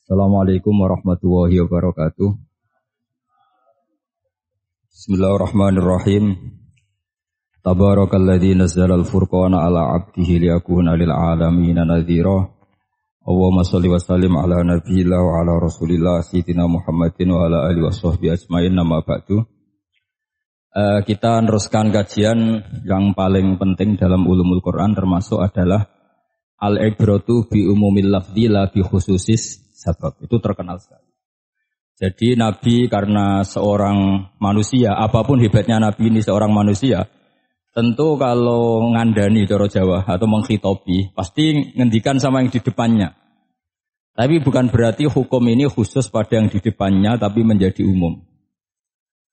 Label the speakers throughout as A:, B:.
A: Assalamualaikum warahmatullahi wabarakatuh. Bismillahirrahmanirrahim. Tabarakalladzi nazzala al-furqana ala 'abdihi liyakuna lil 'alamin nadhira. Allahumma shalli wa sallim ala nabiyyillah wa ala rasulillah sayyidina Muhammadin wa ala alihi washabbihi ajmain. Nama ba'du. Kita meneruskan kajian yang paling penting dalam ulumul Quran termasuk adalah al-ibratu bi umumil lafzi la bi khususis sabab. Itu terkenal sekali. Jadi Nabi karena seorang manusia, apapun hebatnya Nabi ini seorang manusia, tentu kalau ngandani cara Jawa atau menghitopi, pasti ngendikan sama yang di depannya. Tapi bukan berarti hukum ini khusus pada yang di depannya, tapi menjadi umum.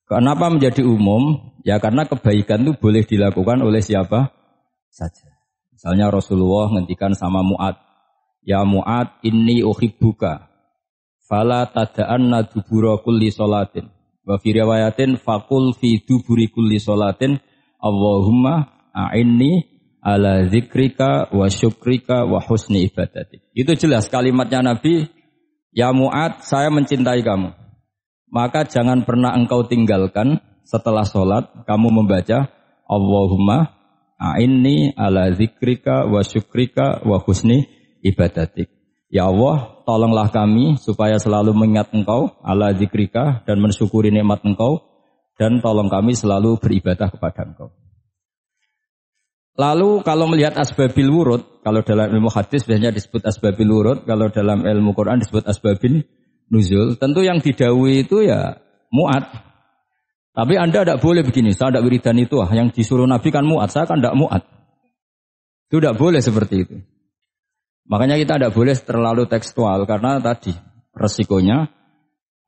A: Kenapa menjadi umum? Ya karena kebaikan itu boleh dilakukan oleh siapa saja. Misalnya Rasulullah ngendikan sama Mu'ad, ya Mu'ad inni uhibbuka fala tada'anna dubura kulli sholatin. Wa fi riwayatin faqul fi duburi kulli sholatin Allahumma a'inni ala zikrika wa syukrika wa husni ibadatik. Itu jelas kalimatnya Nabi, ya Mu'ad saya mencintai kamu. Maka jangan pernah engkau tinggalkan setelah sholat kamu membaca Allahumma a'inni ala zikrika wa syukrika wa husni ibadatik. Ya Allah, tolonglah kami supaya selalu mengingat Engkau ala zikrika dan mensyukuri nikmat Engkau, dan tolong kami selalu beribadah kepada Engkau. Lalu kalau melihat asbabil wurud, kalau dalam ilmu hadis biasanya disebut asbabil wurud, kalau dalam ilmu Quran disebut asbabin nuzul, tentu yang didhawuhi itu ya Mu'ad. Tapi Anda tidak boleh begini, saya tidak wiridan itu, yang disuruh Nabi kan Mu'ad, saya kan tidak Mu'ad. Itu tidak boleh seperti itu. Makanya kita tidak boleh terlalu tekstual, karena tadi resikonya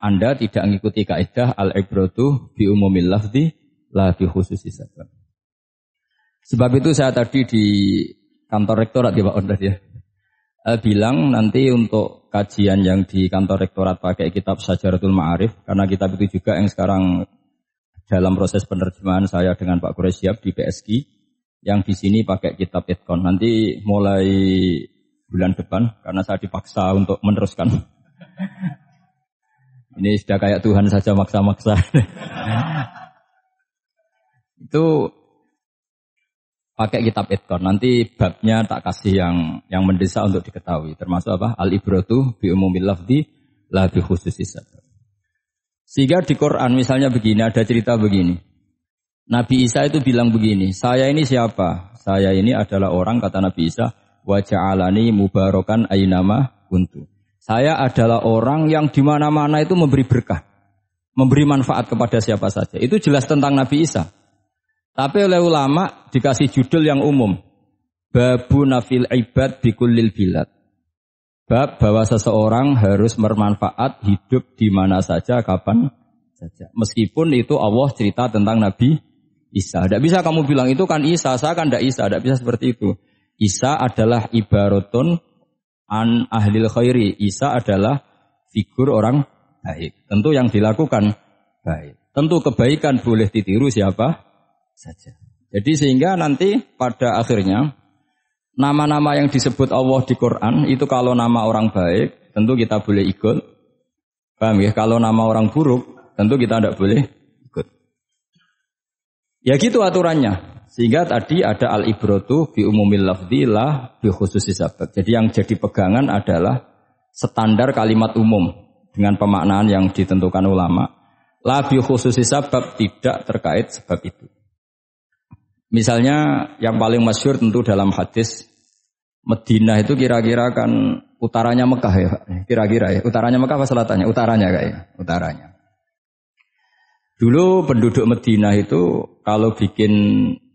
A: Anda tidak mengikuti kaidah al-ibratu bi umumil lafzi la bi khususis sabab. Sebab itu saya tadi di kantor rektorat ya Pak Ondas ya, bilang nanti untuk kajian yang di kantor rektorat pakai kitab Syajaratul Ma'arif, karena kitab itu juga yang sekarang dalam proses penerjemahan saya dengan Pak Quraisyab di PSG, yang di sini pakai kitab Itqan. Nanti mulai bulan depan, karena saya dipaksa untuk meneruskan. Ini sudah kayak Tuhan saja maksa-maksa. Itu pakai kitab Itqan. Nanti babnya tak kasih yang mendesak untuk diketahui. Termasuk apa? Al-ibratu bi umumil lafzi la bi khususis sabab. Sehingga di Quran misalnya begini, ada cerita begini. Nabi Isa itu bilang begini, saya ini siapa? Saya ini adalah orang, kata Nabi Isa, wa ja'alani mubarakan aynama kuntu. Saya adalah orang yang di mana-mana itu memberi berkah, memberi manfaat kepada siapa saja. Itu jelas tentang Nabi Isa. Tapi oleh ulama dikasih judul yang umum, babu nafil ibad bikullil bilad. Bab bahwa seseorang harus bermanfaat hidup di mana saja, kapan saja. Meskipun itu Allah cerita tentang Nabi Isa. Tidak bisa kamu bilang itu kan Isa, saya kan tidak Isa. Tidak bisa seperti itu. Isa adalah ibaratun an ahlil khairi. Isa adalah figur orang baik. Tentu yang dilakukan baik. Tentu kebaikan boleh ditiru siapa saja. Jadi sehingga nanti pada akhirnya nama-nama yang disebut Allah di Quran itu kalau nama orang baik tentu kita boleh ikut. Paham ya? Kalau nama orang buruk tentu kita tidak boleh ikut. Ya gitu aturannya. Sehingga tadi ada al-ibratu bi umumil lafzi la bi khususis sabab. Jadi yang jadi pegangan adalah standar kalimat umum dengan pemaknaan yang ditentukan ulama. La bi khususis sabab, tidak terkait sebab itu. Misalnya yang paling masyhur tentu dalam hadis Madinah itu kira-kira kan utaranya Mekah ya, kira-kira ya. Utaranya Mekah apa selatannya? Utaranya kayaknya, utaranya. Dulu penduduk Madinah itu kalau bikin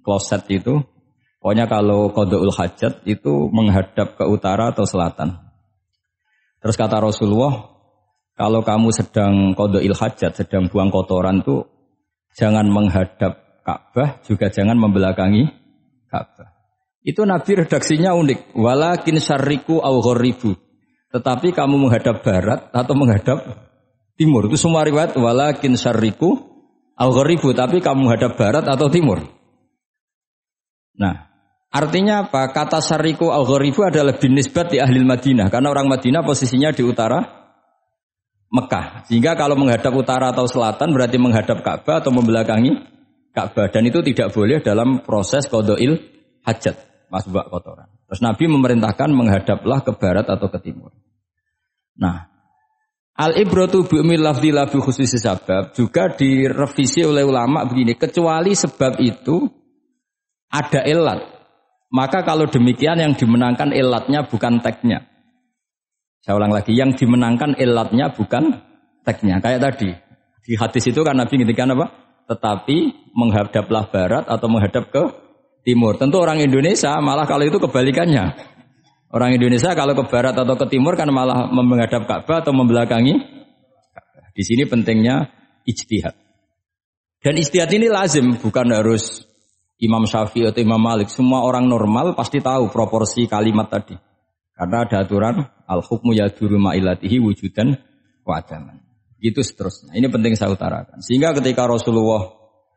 A: kloset itu, pokoknya kalau qada'ul hajat itu menghadap ke utara atau selatan. Terus kata Rasulullah, kalau kamu sedang qada'il hajat, sedang buang kotoran itu jangan menghadap Ka'bah, juga jangan membelakangi Ka'bah. Itu Nabi redaksinya unik, walakin syarriku au gharibu. Tetapi kamu menghadap barat atau menghadap timur. Itu semua riwayat walakin syarriku au gharibu, tapi kamu menghadap barat atau timur. Nah, artinya apa? Kata syarriku al-gharibu adalah binisbat di ahli Madinah. Karena orang Madinah posisinya di utara Mekah. Sehingga kalau menghadap utara atau selatan berarti menghadap Ka'bah atau membelakangi Ka'bah. Dan itu tidak boleh dalam proses qada'il hajat, masbuk kotoran. Terus Nabi memerintahkan menghadaplah ke barat atau ke timur. Nah, al-ibratu bi'umil lafzi la bi khususi sabab juga direvisi oleh ulama begini, kecuali sebab itu ada ilat. Maka kalau demikian yang dimenangkan ilatnya bukan teknya. Saya ulang lagi, yang dimenangkan ilatnya bukan teknya. Kayak tadi, di hadis itu kan Nabi ngintikan apa? Tetapi menghadaplah barat atau menghadap ke timur. Tentu orang Indonesia malah kalau itu kebalikannya. Orang Indonesia kalau ke barat atau ke timur kan malah menghadap Ka'bah atau membelakangi Ka'bah. Di sini pentingnya ijtihad. Dan ijtihad ini lazim, bukan harus Imam Syafi'i atau Imam Malik. Semua orang normal pasti tahu proporsi kalimat tadi. Karena ada aturan al-hukmu yaduru ma'ilatihi wujudan wa adaman. Gitu seterusnya. Ini penting saya utarakan. Sehingga ketika Rasulullah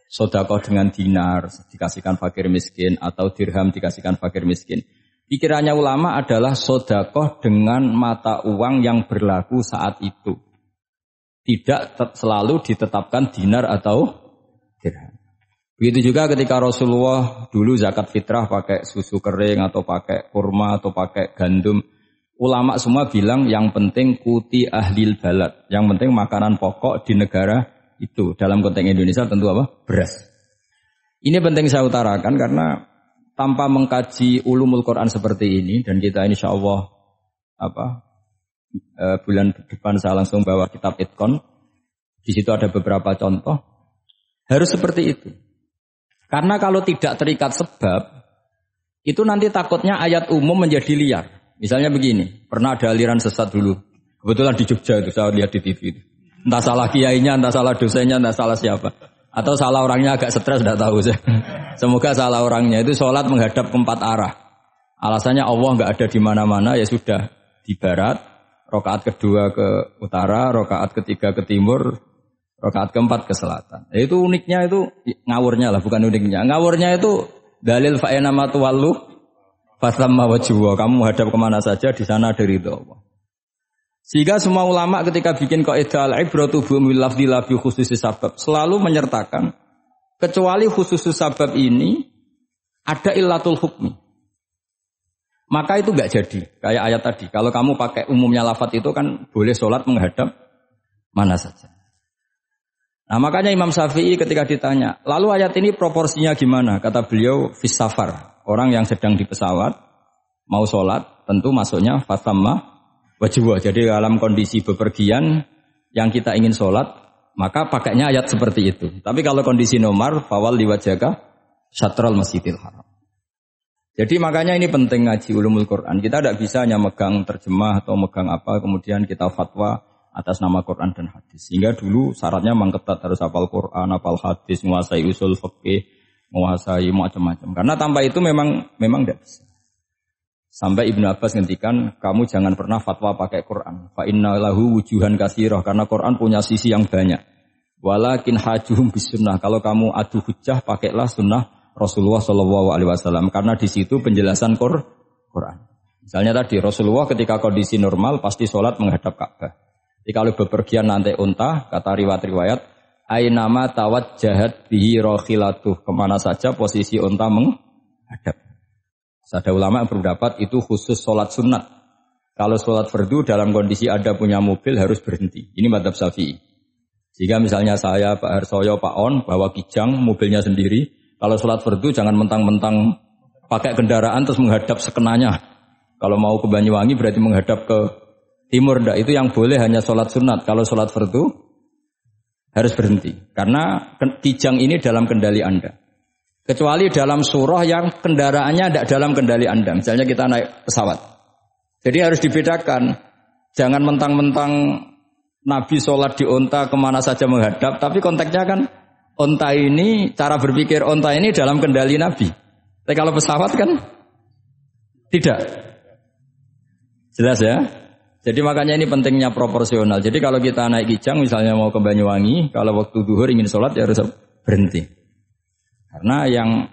A: sedekah dengan dinar dikasihkan fakir miskin atau dirham dikasihkan fakir miskin, pikirannya ulama adalah sedekah dengan mata uang yang berlaku saat itu. Tidak selalu ditetapkan dinar atau dirham. Begitu juga ketika Rasulullah dulu zakat fitrah pakai susu kering atau pakai kurma atau pakai gandum. Ulama semua bilang yang penting kuti ahlil balad. Yang penting makanan pokok di negara itu. Dalam konteks Indonesia tentu apa? Beras. Ini penting saya utarakan karena tanpa mengkaji ulumul Quran seperti ini. Dan kita insya Allah bulan depan saya langsung bawa kitab Itkon. Di situ ada beberapa contoh. Harus seperti itu. Karena kalau tidak terikat sebab, itu nanti takutnya ayat umum menjadi liar. Misalnya begini, pernah ada aliran sesat dulu. Kebetulan di Jogja itu, saya lihat di TV itu. Entah salah kiainya, entah salah dosennya, entah salah siapa. Atau salah orangnya agak stres, tidak tahu saya. Semoga salah orangnya. Itu sholat menghadap ke 4 arah. Alasannya Allah nggak ada di mana-mana, ya sudah. Di barat, rakaat kedua ke utara, rakaat ketiga ke timur, rakaat keempat ke selatan. Itu uniknya itu ngawurnya lah, bukan uniknya. Ngawurnya itu dalil fa'ina matuwallu fasamma wajhuwa. Kamu hadap kemana saja di sana ada ridho Allah. Sehingga semua ulama ketika bikin kaidah al-ibratu bi'umil lafzi la bi khususi sabab selalu menyertakan kecuali khususi sabab ini ada illatul hukmi. Maka itu enggak jadi. Kayak ayat tadi, kalau kamu pakai umumnya lafaz itu kan boleh sholat menghadap mana saja. Nah makanya Imam Syafi'i ketika ditanya, lalu ayat ini proporsinya gimana? Kata beliau, fis safar. Orang yang sedang di pesawat, mau sholat, tentu masuknya fasamma wajibah. Jadi dalam kondisi bepergian, yang kita ingin sholat, maka pakainya ayat seperti itu. Tapi kalau kondisi nomor, fawal liwajaka syatral masjidil haram. Jadi makanya ini penting ngaji ulumul Quran. Kita tidak bisa hanya megang terjemah atau megang apa, kemudian kita fatwa atas nama Quran dan hadis. Sehingga dulu syaratnya memang ketat, harus hafal Quran, hafal hadis, menguasai usul fikih, menguasai macam-macam. Karena tanpa itu memang tidak bisa. Sampai Ibnu Abbas ngendikan, kamu jangan pernah fatwa pakai Quran. Fa inna lahu wujuhan katsirah, karena Quran punya sisi yang banyak. Walakin hajuhum bisunnah. Kalau kamu adu hujjah, pakailah sunnah Rasulullah SAW. Karena di situ penjelasan Quran. Misalnya tadi Rasulullah ketika kondisi normal pasti sholat menghadap Ka'bah. Jadi kalau bepergian nanti unta, kata riwayat-riwayat, ainama tawajjahat bihi rakhilatuh, kemana saja posisi unta menghadap. Ada ulama yang berpendapat itu khusus sholat sunat. Kalau sholat fardu dalam kondisi ada punya mobil harus berhenti. Ini madzhab Syafi'i. Jika misalnya saya, Pak Harsoyo, Pak On, bawa kijang, mobilnya sendiri. Kalau sholat fardu jangan mentang-mentang pakai kendaraan terus menghadap sekenanya. Kalau mau ke Banyuwangi berarti menghadap ke timur, enggak, itu yang boleh hanya sholat sunat. Kalau sholat fardu harus berhenti. Karena kijang ini dalam kendali Anda. Kecuali dalam surah yang kendaraannya tidak dalam kendali Anda. Misalnya kita naik pesawat. Jadi harus dibedakan. Jangan mentang-mentang Nabi sholat di unta kemana saja menghadap. Tapi konteksnya kan unta ini, cara berpikir unta ini dalam kendali Nabi. Tapi kalau pesawat kan tidak. Jelas ya? Jadi makanya ini pentingnya proporsional. Jadi kalau kita naik kijang misalnya mau ke Banyuwangi, kalau waktu duhur ingin sholat ya harus berhenti. Karena yang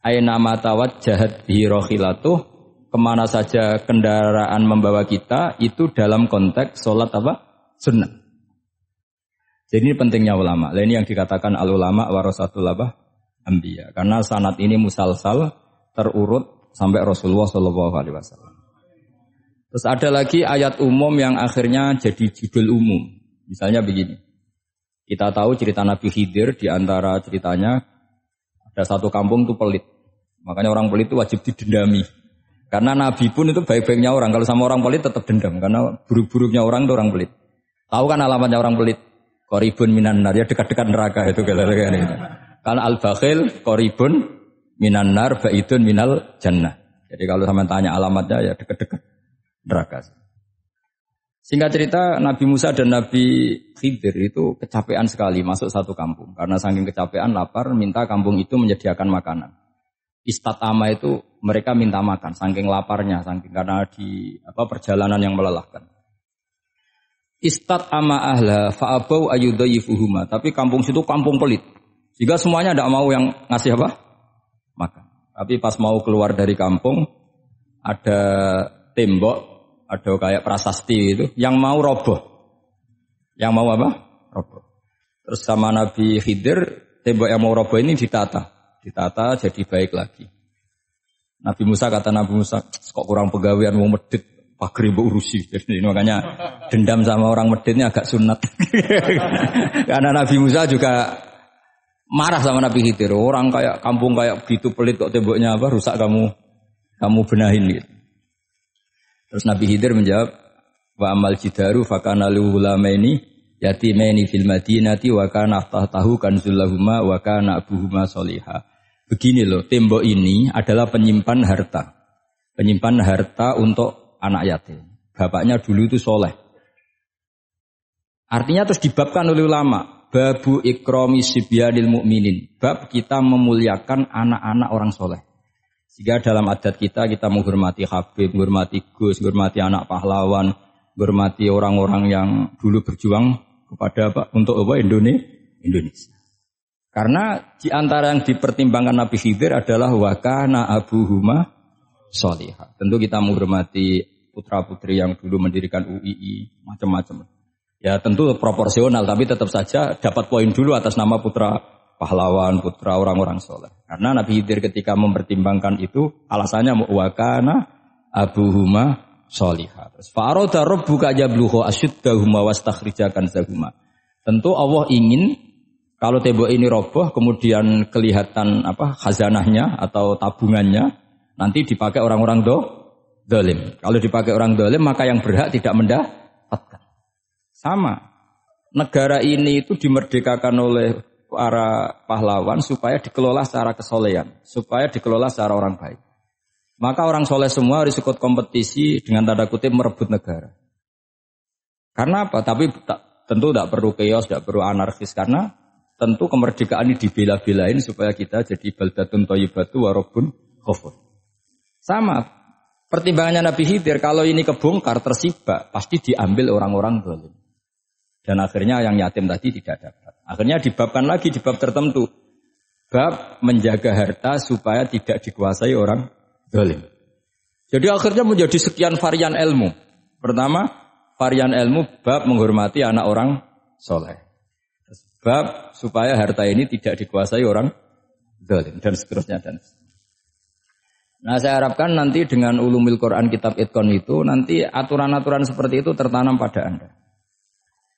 A: aina matawajjahat bihi rakhilatuh, kemana saja kendaraan membawa kita itu dalam konteks sholat apa? Sunnah. Jadi ini pentingnya ulama. Ini yang dikatakan al-ulama warasatul anbiya. Karena sanad ini musalsal terurut sampai Rasulullah SAW. Terus ada lagi ayat umum yang akhirnya jadi judul umum. Misalnya begini. Kita tahu cerita Nabi Khidir, di antara ceritanya ada satu kampung itu pelit. Makanya orang pelit itu wajib didendami. Karena Nabi pun itu baik-baiknya orang. Kalau sama orang pelit tetap dendam. Karena buruk-buruknya orang itu orang pelit. Tahu kan alamatnya orang pelit? Qoribun minan nar, ya dekat-dekat neraka itu gara-gara ini. Karena al-bakhil qoribun minan nar, ba'idun minal jannah. Jadi kalau sama tanya alamatnya ya dekat-dekat neraka. Singkat cerita Nabi Musa dan Nabi Khidir itu kecapean sekali masuk satu kampung. Karena saking kecapean lapar minta kampung itu menyediakan makanan. Istatama itu mereka minta makan saking laparnya, saking karena di perjalanan yang melelahkan. Istat ama ahla fa'abau ayudayifuhuma. Tapi kampung situ kampung pelit. Sehingga semuanya tidak mau yang ngasih apa? Makan. Tapi pas mau keluar dari kampung, ada tembok, ada kayak prasasti itu, yang mau roboh. Yang mau apa? Roboh. Terus sama Nabi Khidir, tembok yang mau roboh ini ditata. Ditata jadi baik lagi. Nabi Musa kata Nabi Musa, kok kurang pegawaian mau medit. Pagri mbok urusi. Jadi makanya dendam sama orang medit ini agak sunat. Karena Nabi Musa juga marah sama Nabi Khidir. Orang kayak kampung kayak begitu pelit kok temboknya apa rusak kamu benahin gitu. Terus Nabi Khidir menjawab, wa amal jidaru fakana lulamaini yatimaini fil madinati wa kana tahtahu kanzul lahuma wa kana abuhuma sholiha. Begini loh, tembok ini adalah penyimpan harta. Penyimpan harta untuk anak yatim. Bapaknya dulu itu soleh. Artinya terus dibabkan oleh ulama. Babu ikrami sibyanil mu'minin. Bab kita memuliakan anak-anak orang soleh. Sehingga dalam adat kita menghormati Habib, menghormati Gus, menghormati anak pahlawan, menghormati orang-orang yang dulu berjuang kepada untuk Indonesia. Karena di antara yang dipertimbangkan Nabi Khidir adalah wakana abuhuma sholihah. Tentu kita menghormati putra-putri yang dulu mendirikan UII, macam-macam. Ya tentu proporsional, tapi tetap saja dapat poin dulu atas nama putra pahlawan, putra orang-orang soleh. Karena Nabi Khidir ketika mempertimbangkan itu, alasannya wakana abuhuma sholihah. Fa'aroda rabbuka yablughu ashuddahuma wastakhrijakan zahuma. Tentu Allah ingin kalau tembok ini roboh, kemudian kelihatan khazanahnya atau tabungannya, nanti dipakai orang-orang dolim. Kalau dipakai orang dolim, maka yang berhak tidak mendapatkan. Sama. Negara ini itu dimerdekakan oleh para pahlawan supaya dikelola secara kesolehan, supaya dikelola secara orang baik. Maka orang soleh semua harus ikut kompetisi dengan tanda kutip merebut negara. Karena apa? Tapi tentu tidak perlu chaos, tidak perlu anarkis. Karena tentu kemerdekaan ini dibela-belain supaya kita jadi baldatun thayyibatu wa rabbun ghafur. Sama, pertimbangannya Nabi Khidir, kalau ini kebongkar, tersibak, pasti diambil orang-orang zalim. Dan akhirnya yang yatim tadi tidak dapat. Akhirnya dibabkan lagi di bab tertentu. Bab menjaga harta supaya tidak dikuasai orang zalim. Jadi akhirnya menjadi sekian varian ilmu. Pertama, varian ilmu bab menghormati anak orang soleh. Bab supaya harta ini tidak dikuasai orang zalim. Dan seterusnya dan seterusnya. Nah saya harapkan nanti dengan ulumil Quran kitab Itqan itu nanti aturan-aturan seperti itu tertanam pada Anda.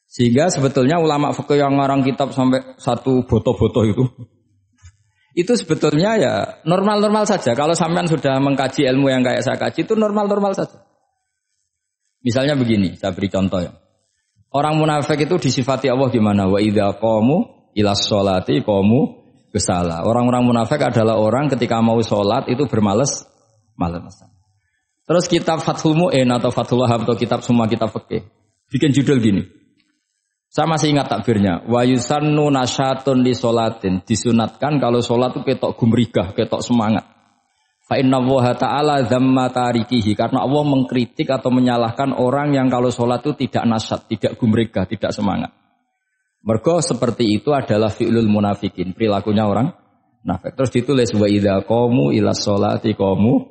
A: Sehingga sebetulnya ulama fikih yang ngarang kitab sampai satu boto-boto itu sebetulnya ya normal-normal saja. Kalau sampean sudah mengkaji ilmu yang kayak saya kaji itu normal-normal saja. Misalnya begini, saya beri contoh ya. Orang munafik itu disifati Allah gimana? Wa idza qamu ilas sholati qamu Kesala. Orang-orang munafik adalah orang ketika mau sholat itu bermalas-malasan. Terus kitab Fathul Mu'in atau Fathul Wahab atau kitab semua kitab fikih bikin judul gini. Saya masih ingat takbirnya. Wa yusannu nasyatun li sholatin. Disunatkan kalau sholat itu ketok gumrigah, ketok semangat. Fa inna Allaha ta'ala dzamma tarikihi. Karena Allah mengkritik atau menyalahkan orang yang kalau sholat itu tidak nasyat, tidak gumrigah, tidak semangat. Mergo seperti itu adalah fi'lul munafikin, perilakunya orang munafik. Terus ditulis wa idza qamu ilas sholati qamu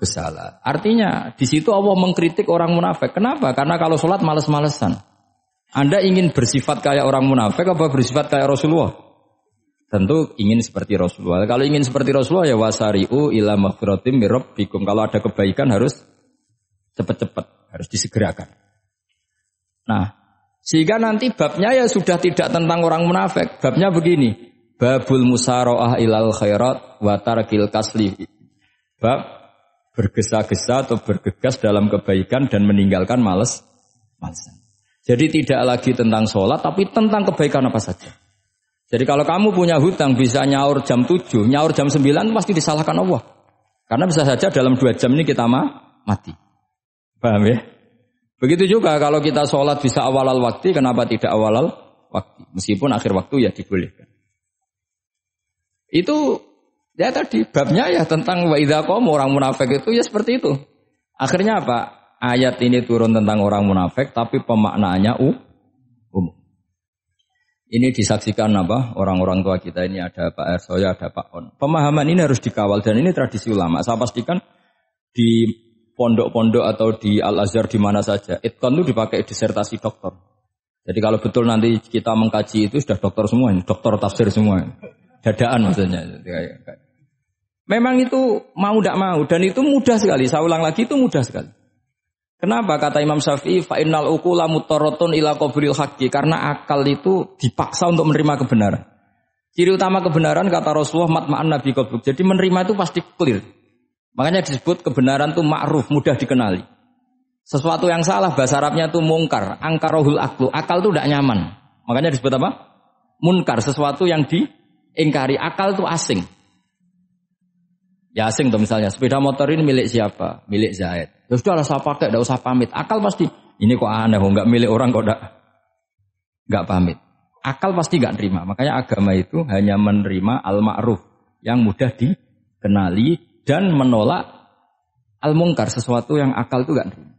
A: kesala. Artinya di situ Allah mengkritik orang munafik. Kenapa? Karena kalau sholat males-malesan. Anda ingin bersifat kayak orang munafik apa bersifat kayak Rasulullah? Tentu ingin seperti Rasulullah. Kalau ingin seperti Rasulullah ya wasari'u ila maghfiratim mir rabbikum. Kalau ada kebaikan harus cepat-cepat, harus disegerakan. Nah, sehingga nanti babnya ya sudah tidak tentang orang munafik. Babnya begini, babul musara'ah ilal khairat wa tarkil kasli. Bab bergesa-gesa atau bergegas dalam kebaikan dan meninggalkan malesan. Jadi tidak lagi tentang sholat, tapi tentang kebaikan apa saja. Jadi kalau kamu punya hutang bisa nyaur jam 7, nyaur jam 9 pasti disalahkan Allah. Karena bisa saja dalam 2 jam ini kita mati. Paham ya? Begitu juga kalau kita sholat bisa awal waktu, kenapa tidak awal waktu? Meskipun akhir waktu ya dibolehkan. Itu ya tadi babnya ya tentang wa idza qamu, orang munafik itu ya seperti itu. Akhirnya apa? Ayat ini turun tentang orang munafik, tapi pemaknaannya umum. Ini disaksikan apa? Orang-orang tua kita ini ada Pak Ersoya, ada Pak On. Pemahaman ini harus dikawal dan ini tradisi ulama. Saya pastikan di pondok-pondok atau di Al-Azhar di mana saja, itqan itu dipakai disertasi doktor. Jadi kalau betul nanti kita mengkaji itu sudah doktor semua, doktor tafsir semua. Dadaan maksudnya. Memang itu mau tidak mau dan itu mudah sekali. Saya ulang lagi itu mudah sekali. Kenapa kata Imam Syafi'i fa innal uqula mutarratun ila qabril haqqi, karena akal itu dipaksa untuk menerima kebenaran. Ciri utama kebenaran kata Rasulullah matma'an nabi qabruk. Jadi menerima itu pasti clear. Makanya disebut kebenaran itu ma'ruf, mudah dikenali. Sesuatu yang salah bahasa Arabnya itu mungkar, angkarohul aklu. Akal itu tidak nyaman. Makanya disebut apa? Munkar, sesuatu yang diingkari. Akal itu asing. Ya asing tuh misalnya, sepeda motor ini milik siapa? Milik Zaid. Ya sudah lah saya pakai, tidak usah pamit. Akal pasti, ini kok aneh, enggak milik orang kok enggak pamit. Akal pasti enggak terima. Makanya agama itu hanya menerima al-ma'ruf yang mudah dikenali dan menolak al-mungkar, sesuatu yang akal itu enggak terima.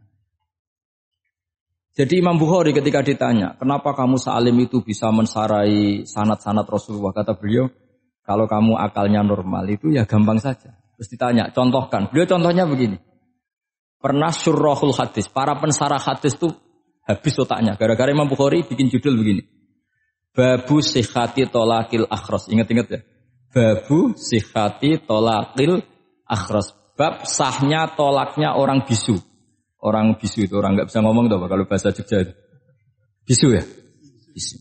A: Jadi Imam Bukhari ketika ditanya, kenapa kamu salim itu bisa mensarai sanad-sanad Rasulullah? Kata beliau, kalau kamu akalnya normal itu ya gampang saja. Terus ditanya, contohkan. Beliau contohnya begini. Pernah syurrahul hadis, para pensarah hadis itu habis otaknya. Gara-gara Imam Bukhari bikin judul begini. Babu sihhati tolakil akhras. Ingat-ingat ya. Babu sihhati tolakil akhras. Bab sahnya tolaknya orang bisu. Orang bisu itu orang nggak bisa ngomong tuh kalau bahasa Jogja itu. Bisu ya? Bisu.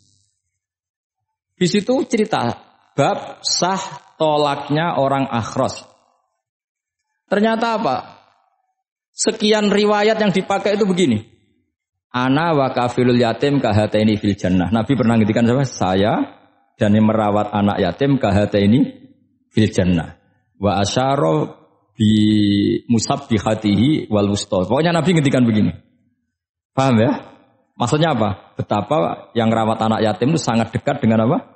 A: Bisu itu cerita bab sah tolaknya orang akhras. Ternyata apa? Sekian riwayat yang dipakai itu begini. Ana wa kafilul yatim kahataini fil jannah. Nabi pernah ngintikan sama saya dan yang merawat anak yatim kahataini fil jannah. Wa asyara bi musabbihatihi wal wusta. Pokoknya Nabi ngintikan begini. Paham ya? Maksudnya apa? Betapa yang merawat anak yatim itu sangat dekat dengan apa?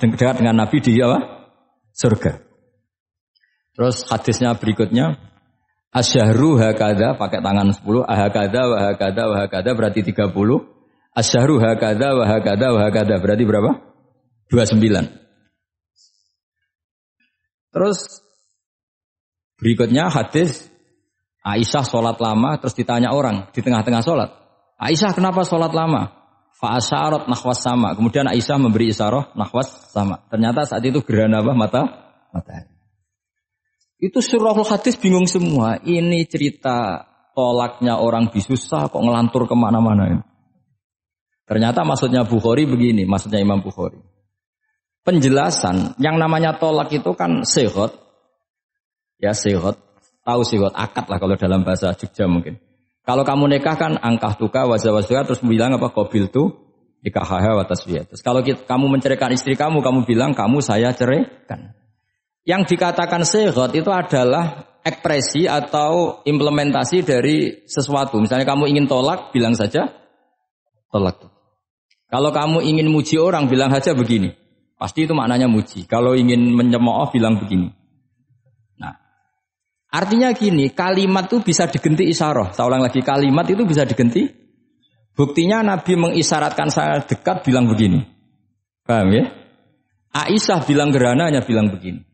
A: Dekat dengan Nabi di apa? Surga. Terus hadisnya berikutnya, asyahru hakada pakai tangan 10, ahakada wa hakada wa hakada berarti 30. Asyahru hakada wa hakada wa hakada berarti berapa? 29. Terus berikutnya hadis Aisyah sholat lama, terus ditanya orang di tengah-tengah sholat. Aisyah kenapa sholat lama? Fa'asyarat nahwas sama. Kemudian Aisyah memberi isyarah nahwas sama. Ternyata saat itu gerhana apa? Matahari. Itu surahul hadis bingung semua. Ini cerita tolaknya orang bisusah kok ngelantur kemana-mana. Ternyata maksudnya Bukhari begini. Maksudnya Imam Bukhari. Penjelasan yang namanya tolak itu kan sihot. Ya sihot. Tahu sihot. Akad lah kalau dalam bahasa Jogja mungkin. Kalau kamu nikah kan angkah tuka wazawazwa terus bilang apa? Qabil tu ikahaha wa taswiyah. Terus kalau kamu menceraikan istri kamu bilang kamu saya ceraikan. Yang dikatakan sihot itu adalah ekspresi atau implementasi dari sesuatu. Misalnya kamu ingin tolak, bilang saja tolak. Kalau kamu ingin muji orang, bilang saja begini. Pasti itu maknanya muji. Kalau ingin menyemooh, bilang begini. Nah, artinya gini, kalimat itu bisa diganti isyarah. Saya ulang lagi, kalimat itu bisa diganti. Buktinya Nabi mengisyaratkan saya dekat, bilang begini. Paham ya? Aisyah bilang gerhana, hanya bilang begini.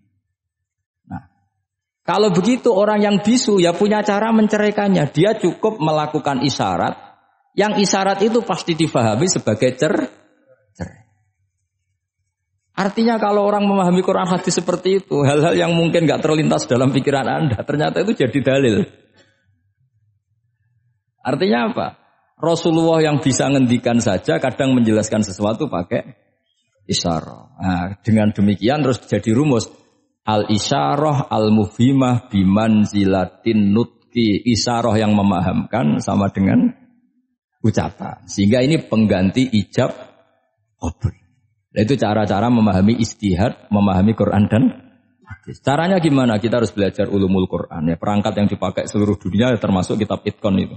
A: Kalau begitu orang yang bisu ya punya cara menceraikannya. Dia cukup melakukan isyarat Yang isyarat itu pasti difahami sebagai cerai. Artinya kalau orang memahami Quran hadis seperti itu, hal-hal yang mungkin nggak terlintas dalam pikiran Anda, ternyata itu jadi dalil. Artinya apa? Rasulullah yang bisa ngendikan saja kadang menjelaskan sesuatu pakai isyarah. Nah, dengan demikian terus jadi rumus al-isyarah al-mufhimah bimanzilatin nutqi. Isyarah yang memahamkan sama dengan ucapan. Sehingga ini pengganti ijab qabul. Itu cara-cara memahami istihad, memahami Quran dan hadis. Caranya gimana? Kita harus belajar ulumul Quran. Ya, perangkat yang dipakai seluruh dunia termasuk kitab Itqan itu.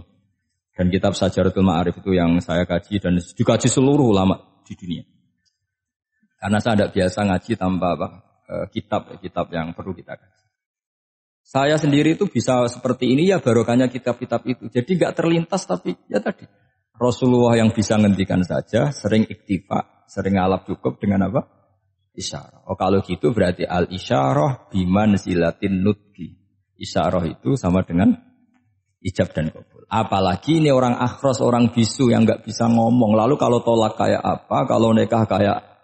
A: Dan kitab Syajaratul Ma'arif itu yang saya kaji dan dikaji seluruh ulama di dunia. Karena saya tidak biasa ngaji tanpa kitab yang perlu kita kaji. Saya sendiri itu bisa seperti ini ya barokahnya kitab-kitab itu. Jadi nggak terlintas tapi ya tadi. Rasulullah yang bisa ngendikan saja, sering iktifa, sering ngalap cukup dengan apa? Isyarah. Oh kalau gitu berarti al-isyarah bimanzilatin nutqi. Isyarah itu sama dengan ijab dan qabul. Apalagi ini orang akhros, orang bisu yang nggak bisa ngomong. Lalu kalau tolak kayak apa, kalau nikah kayak apa.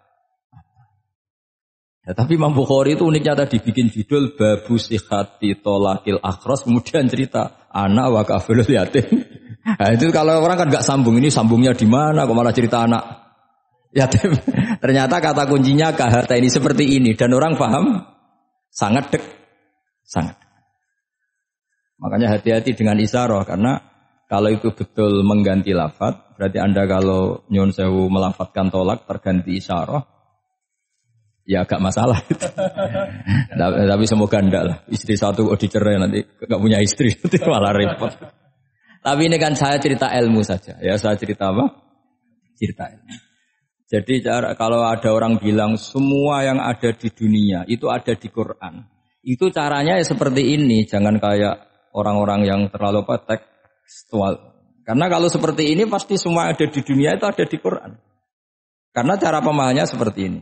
A: Ya, tapi Imam Bukhari itu uniknya tadi bikin judul Babu Sihati Tolakil Akhros, kemudian cerita anak wa kafilul yatim. Nah, itu kalau orang kan nggak sambung, ini sambungnya di mana? Kok malah cerita anak yatim? Ternyata kata kuncinya kahata ini seperti ini dan orang paham sangat sangat. Makanya hati-hati dengan isyarah karena kalau itu betul mengganti lafaz, berarti Anda kalau nyun sewu melafadzkan tolak terganti isyarah, ya agak masalah. Tapi semoga enggak lah. Istri satu dicerai nanti nggak punya istri, nanti malah repot. Tapi ini kan saya cerita ilmu saja. Ya saya cerita apa? Cerita ilmu. Jadi kalau ada orang bilang semua yang ada di dunia itu ada di Quran. Itu caranya ya seperti ini. Jangan kayak orang-orang yang terlalu tekstual. Karena kalau seperti ini pasti semua ada di dunia itu ada di Quran. Karena cara pemahamannya seperti ini.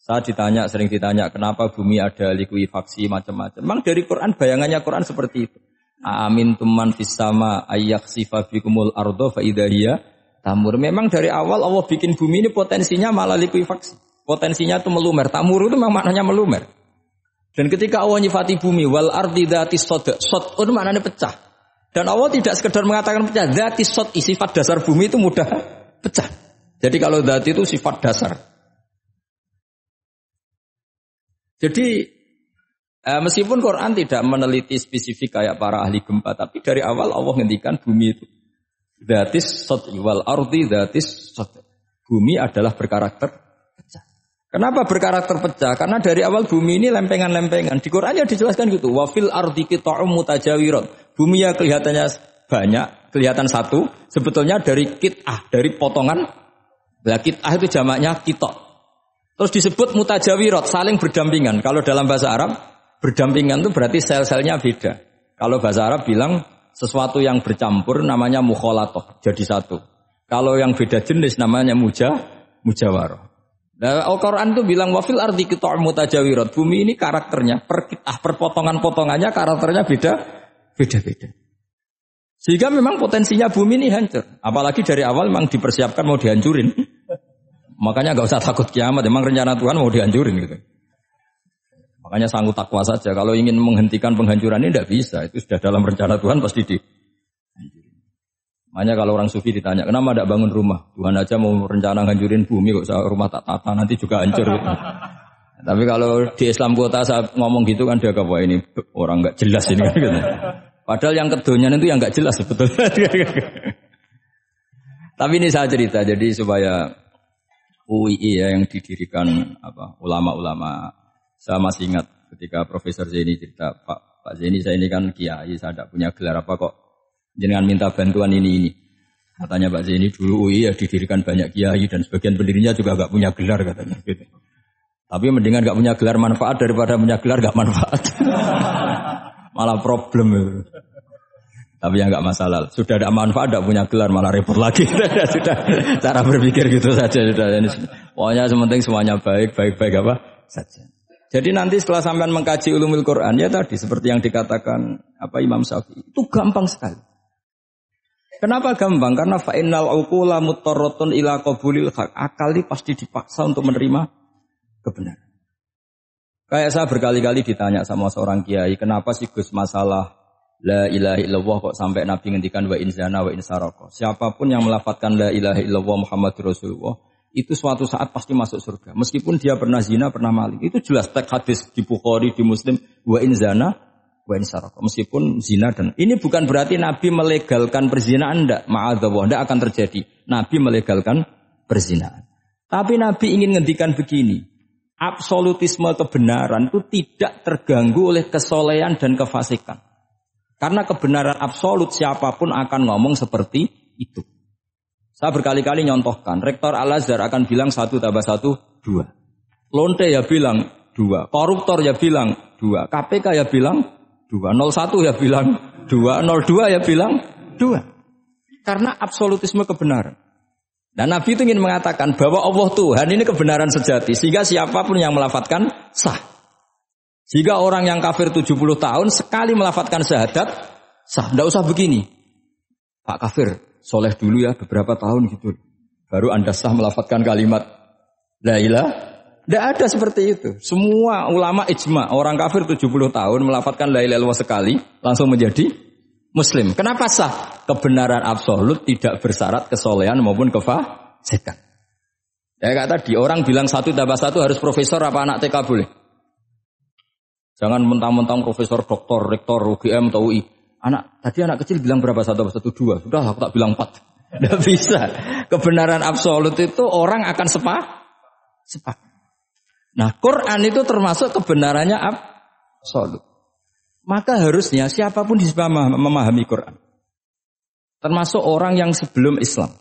A: Saya sering ditanya kenapa bumi ada likuifaksi macam-macam. Memang dari Quran bayangannya Quran seperti itu. Amin tuman fis sama ayyakhsifa bikumul ardo fa idza hiya tamur. Memang dari awal Allah bikin bumi ini potensinya malah likuifaksi. Potensinya itu melumer. Tamur itu memang maknanya melumer. Dan ketika Allah nyifati bumi wal ardi dzatis sod, sod itu maknanya pecah. Dan Allah tidak sekedar mengatakan pecah, dzatis sod sifat dasar bumi itu mudah pecah. Jadi kalau dzat itu sifat dasar. Jadi meskipun Quran tidak meneliti spesifik kayak para ahli gempa, tapi dari awal Allah ngendikan bumi itu dzatis sod wal ardi dzatis sod. Bumi adalah berkarakter pecah. Kenapa berkarakter pecah? Karena dari awal bumi ini lempengan-lempengan. Di Quran ya dijelaskan gitu. Wa fil ardi qita'um mutajawirat. Bumi ya kelihatannya banyak, kelihatan satu, sebetulnya dari qit'ah, dari potongan. Lah qit'ah itu jamaknya qita'. Terus disebut mutajawirat, saling berdampingan. Kalau dalam bahasa Arab berdampingan itu berarti sel-selnya beda. Kalau bahasa Arab bilang sesuatu yang bercampur namanya mukhalatoh, jadi satu. Kalau yang beda jenis namanya mujawarah. Nah, Al-Quran itu bilang wafil ardi qita'um mutajawirat. Bumi ini karakternya per potongan-potongannya karakternya beda-beda. Sehingga memang potensinya bumi ini hancur. Apalagi dari awal memang dipersiapkan mau dihancurin. Makanya enggak usah takut kiamat, memang rencana Tuhan mau dihancurin gitu. Makanya sanggup takwa saja. Kalau ingin menghentikan penghancuran ini tidak bisa. Itu sudah dalam rencana Tuhan pasti dihancurin. Makanya kalau orang sufi ditanya, kenapa tidak bangun rumah? Tuhan aja mau rencana hancurin bumi kok rumah tak tata nanti juga hancur. Gitu. Tapi kalau di Islam kota saya ngomong gitu kan dia wah ini orang nggak jelas ini. Gitu. Padahal yang kedonyan itu yang nggak jelas sebetulnya. Tapi ini saya cerita jadi supaya UII ya yang didirikan ulama-ulama. Saya masih ingat ketika Profesor Zaini cerita, Pak Zaini saya ini kan kiai, saya tidak punya gelar apa kok jenengan minta bantuan ini. Katanya Pak Zaini dulu UI ya didirikan banyak kiai dan sebagian pendirinya juga enggak punya gelar katanya gitu. Tapi mendingan enggak punya gelar manfaat daripada punya gelar enggak manfaat. Malah problem itu. Tapi ya enggak masalah. Sudah ada manfaat enggak punya gelar malah repot lagi. Sudah cara berpikir gitu saja sudah. Pokoknya sementing semuanya baik apa saja. Jadi nanti setelah sampean mengkaji ulumul Quran ya tadi seperti yang dikatakan Imam Syafi'i itu gampang sekali. Kenapa gampang? Karena fa innal uqula muttarratun ila qabulil haq. Akal ini pasti dipaksa untuk menerima kebenaran. Kayak saya berkali-kali ditanya sama seorang kiai, kenapa sih Gus masalah la ilaha illallah kok sampai Nabi ngendikan wa in zana wa in saraka. Siapapun yang melafadzkan la ilaha illallah Muhammadur Rasulullah itu suatu saat pasti masuk surga. Meskipun dia pernah zina, pernah maling. Itu jelas teks hadis di Bukhari, di Muslim, wa in zana wa in saraka. Meskipun zina dan ini bukan berarti Nabi melegalkan perzinahan, enggak, ma'adzallah, enggak akan terjadi. Nabi melegalkan perzinahan. Tapi Nabi ingin ngendikan begini. Absolutisme kebenaran itu tidak terganggu oleh kesolehan dan kefasikan. Karena kebenaran absolut siapapun akan ngomong seperti itu. Saya berkali-kali nyontohkan, Rektor Al-Azhar akan bilang 1 tambah 1, 2. Lonte ya bilang 2, koruptor ya bilang 2, KPK ya bilang 2, 01 ya bilang 2, 02 ya bilang 2. Karena absolutisme kebenaran. Dan Nabi itu ingin mengatakan bahwa Allah Tuhan ini kebenaran sejati. Sehingga siapapun yang melafadzkan sah. Sehingga orang yang kafir 70 tahun sekali melafadzkan syahadat sah. Tidak usah begini. Pak kafir, soleh dulu ya beberapa tahun gitu. Baru Anda sah melafadzkan kalimat la ilaha. Tidak ada seperti itu. Semua ulama ijma. Orang kafir 70 tahun melafadzkan la ilaha illallah sekali. Langsung menjadi Muslim. Kenapa sah? Kebenaran absolut tidak bersyarat kesolehan maupun kefasikan. Ya kata tadi, orang bilang 1 tambah 1 harus profesor apa anak TK boleh? Jangan mentang-mentang profesor, doktor, rektor, UGM atau UI. Tadi anak kecil bilang berapa 1 tambah 1? 2. Sudah aku tak bilang 4. Tidak bisa. Kebenaran absolut itu orang akan sepakat. Nah, Quran itu termasuk kebenarannya absolut. Maka harusnya siapapun bisa memahami Quran. Termasuk orang yang sebelum Islam.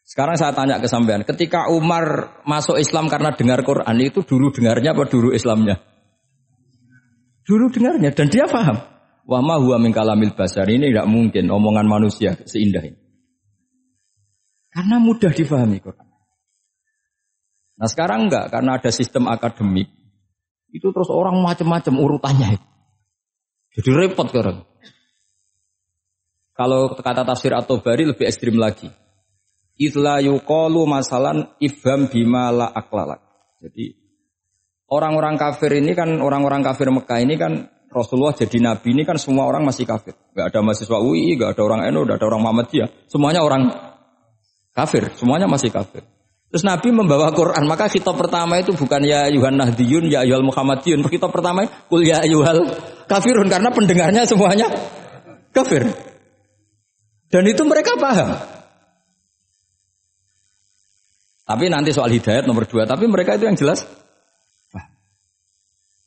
A: Sekarang saya tanya ke sampean, ketika Umar masuk Islam karena dengar Quran, itu dulu dengarnya apa dulu Islamnya? Dulu dengarnya, dan dia paham. Wa ma huwa min kalamil basar, ini tidak mungkin omongan manusia seindah ini. Karena mudah difahami Quran. Nah sekarang enggak, karena ada sistem akademik. Itu terus orang macam-macam urutannya. Jadi repot sekarang. Kalau kata tafsir At-Tabari lebih ekstrim lagi. Idla yuqalu masalan ifham bima la aqlalak. Jadi orang-orang kafir ini kan, orang-orang kafir Mekah ini kan Rasulullah jadi nabi ini kan semua orang masih kafir. Enggak ada mahasiswa UI, enggak ada orang NU, enggak ada orang Muhammadiyah. Semuanya orang kafir, semuanya masih kafir. Terus Nabi membawa Quran, maka khitab pertama itu bukan ya ayuhan nahdiyun, ya ayuhal muhammadiyun. Khitab pertama kul ya ayuhal kafirun, karena pendengarnya semuanya kafir. Dan itu mereka paham. Tapi nanti soal hidayat nomor 2, tapi mereka itu yang jelas paham.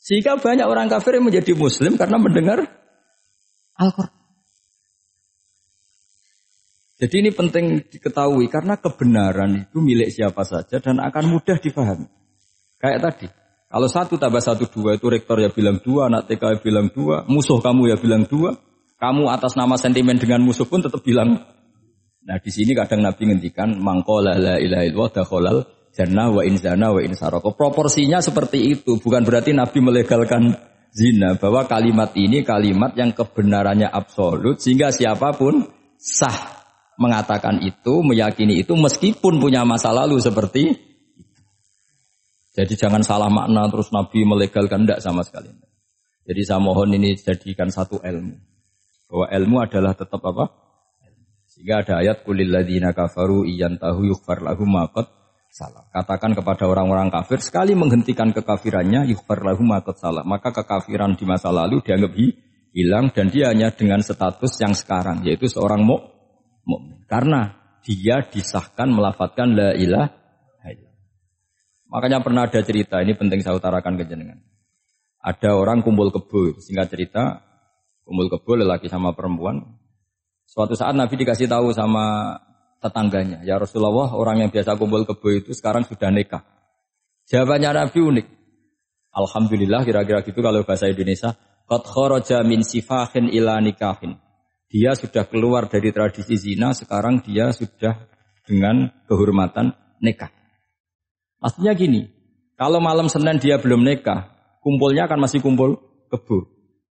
A: Sehingga banyak orang kafir yang menjadi muslim karena mendengar Al-Quran. Jadi ini penting diketahui karena kebenaran itu milik siapa saja dan akan mudah difahami. Kayak tadi, kalau 1 tambah 1 2 itu rektor ya bilang 2, anak TK ya bilang 2, musuh kamu ya bilang 2, kamu atas nama sentimen dengan musuh pun tetap bilang. Nah di sini kadang Nabi ngendikan mangqala la ilaha illallah dakhalal jannah wa in zana wa in saraka. Proporsinya seperti itu, bukan berarti Nabi melegalkan zina, bahwa kalimat ini kalimat yang kebenarannya absolut sehingga siapapun sah mengatakan itu, meyakini itu meskipun punya masa lalu seperti itu. Jadi jangan salah makna terus Nabi melegalkan, tidak sama sekali. Jadi saya mohon ini jadikan satu ilmu. Bahwa ilmu adalah tetap apa? Sehingga ada ayat kulil ladzina kafaru iyantahu yughfar lahum ma qad salah. Katakan kepada orang-orang kafir sekali menghentikan kekafirannya yughfar lahum ma qad salah. Maka kekafiran di masa lalu dianggap hilang dan dia hanya dengan status yang sekarang yaitu seorang mukmin. Karena dia disahkan melafadzkan la ilaha illallah. Makanya pernah ada cerita, ini penting saya utarakan ke jenengan. Ada orang kumpul kebo, singkat cerita, kumpul kebo lelaki sama perempuan. Suatu saat Nabi dikasih tahu sama tetangganya, ya Rasulullah, orang yang biasa kumpul kebo itu sekarang sudah nikah. Jawabannya Nabi unik. Alhamdulillah, kira-kira gitu kalau bahasa Indonesia, qad kharaja min sifahin ila nikahin. Dia sudah keluar dari tradisi zina, sekarang dia sudah dengan kehormatan nikah. Maksudnya gini, kalau malam Senin dia belum nikah, kumpulnya kan masih kumpul kebo.